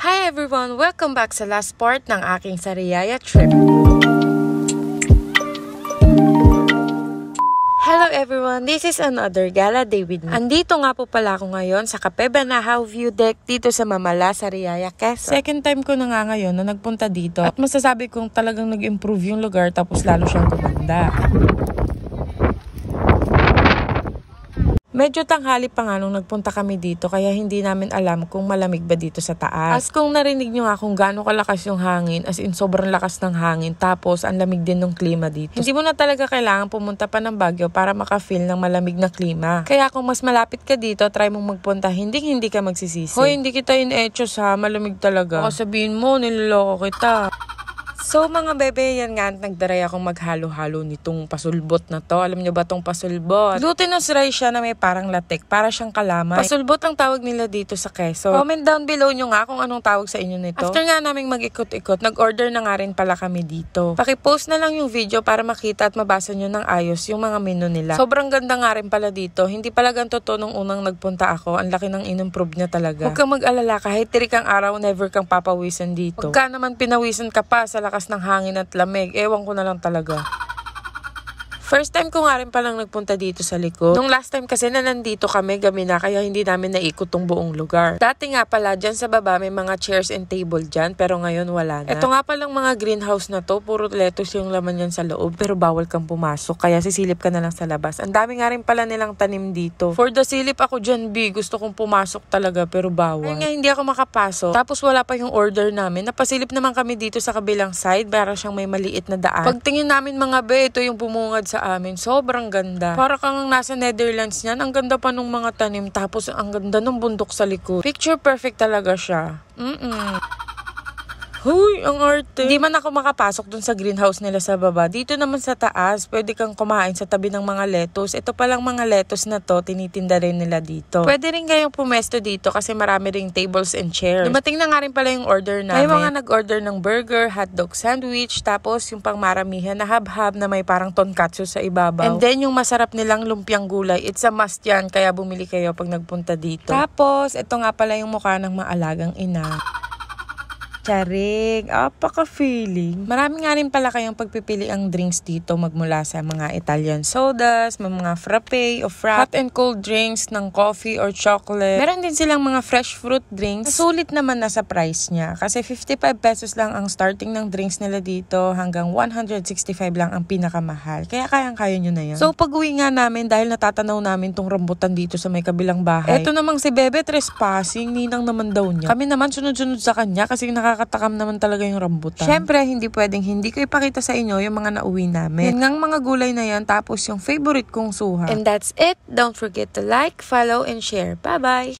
Hi everyone! Welcome back sa last part ng aking Sariaya trip. Hello everyone! This is another gala day with me. Andito nga po pala ako ngayon sa Cape Banahaw View Deck dito sa Mamala, Sariaya, Quezon. Second time ko na nga ngayon na nagpunta dito at masasabi kong talagang nag-improve yung lugar tapos lalo siyang gumanda. Medyo tanghali pa nga nung nagpunta kami dito kaya hindi namin alam kung malamig ba dito sa taas. As kung narinig nyo nga kung gaano kalakas yung hangin, as in sobrang lakas ng hangin, tapos ang lamig din ng klima dito. Hindi mo na talaga kailangan pumunta pa ng Baguio para maka-feel ng malamig na klima. Kaya kung mas malapit ka dito, try mong magpunta, hindi ka magsisisi. Hoy, hindi kita in-etchos ha, malamig talaga. O sabihin mo, niloloko kita. So mga bebe, yan nga, nagdaray akong maghalo-halo nitong pasulbot na to. Alam nyo ba tong pasulbot? Glutinous rice siya na may parang latek, para siyang kalamay. Pasulbot ang tawag nila dito sa Quezon. Comment down below nyo nga kung anong tawag sa inyo nito. After nga naming mag-ikot-ikot, nag-order na nga rin pala kami dito. Pakipost na lang yung video para makita at mabasa nyo ng ayos yung mga menu nila. Sobrang ganda nga rin pala dito. Hindi pala ganito to nung unang nagpunta ako. Ang laki ng in-improve niya talaga. Huwag kang mag-alala, kahit tirik ang araw, never kang papawisan dito. Huwag ka naman pinawisan ka pa sa lakas ng hangin at lamig. Ewan ko na lang talaga. First time ko nga rin palang nagpunta dito sa likod. Nung last time kasi na nandito kami, gabi na, kaya hindi namin naikot tong buong lugar. Dati nga pala, dyan sa baba may mga chairs and table dyan, pero ngayon wala na. Ito nga palang mga greenhouse na to, puro lettuce yung laman yan sa loob, pero bawal kang pumasok, kaya sisilip ka na lang sa labas. Ang dami nga rin pala nilang tanim dito. For the silip ako dyan, B, gusto kong pumasok talaga, pero bawal. Kaya nga hindi ako makapasok, tapos wala pa yung order namin. Napasilip naman kami dito sa kabilang side, para siyang may maliit na daan. Pagtingin namin mga be, ito yung bumungad sa amin. Sobrang ganda. Para kang nasa Netherlands niyan. Ang ganda pa nung mga tanim. Tapos ang ganda ng bundok sa likod. Picture perfect talaga siya. Huy, ang arte. Hindi man ako makapasok dun sa greenhouse nila sa baba. Dito naman sa taas, pwede kang kumain sa tabi ng mga lettuce. Ito palang mga lettuce na to, tinitinda rin nila dito. Pwede rin kayong pumesto dito kasi marami ring tables and chairs. Dumating na nga rin pala yung order namin. May mga nag-order ng burger, hotdog sandwich, tapos yung pangmaramihan na hab-hab na may parang tonkatsu sa ibabaw. And then yung masarap nilang lumpiang gulay. It's a must yan, kaya bumili kayo pag nagpunta dito. Tapos, ito nga pala yung mukha ng maalagang ina. Charing, apaka-feeling. Marami nga rin pala kayong pagpipili ang drinks dito magmula sa mga Italian sodas, mga frappe o frap, hot and cold drinks ng coffee or chocolate. Meron din silang mga fresh fruit drinks. Sulit naman na sa price niya kasi 55 pesos lang ang starting ng drinks nila dito hanggang 165 lang ang pinakamahal. Kaya kayang-kaya nyo na yun. So pag-uwi nga namin dahil natatanaw namin tong rambutan dito sa may kabilang bahay. Eto namang si Bebe trespassing, ninang naman daw niya. Kami naman sunod-sunod sa kanya kasi nakakatakam naman talaga yung rambutan. Syempre, hindi pwedeng hindi ko ipakita sa inyo yung mga nauwi namin. Yan ngang mga gulay na yan, tapos yung favorite kong suha. And that's it. Don't forget to like, follow, and share. Bye-bye!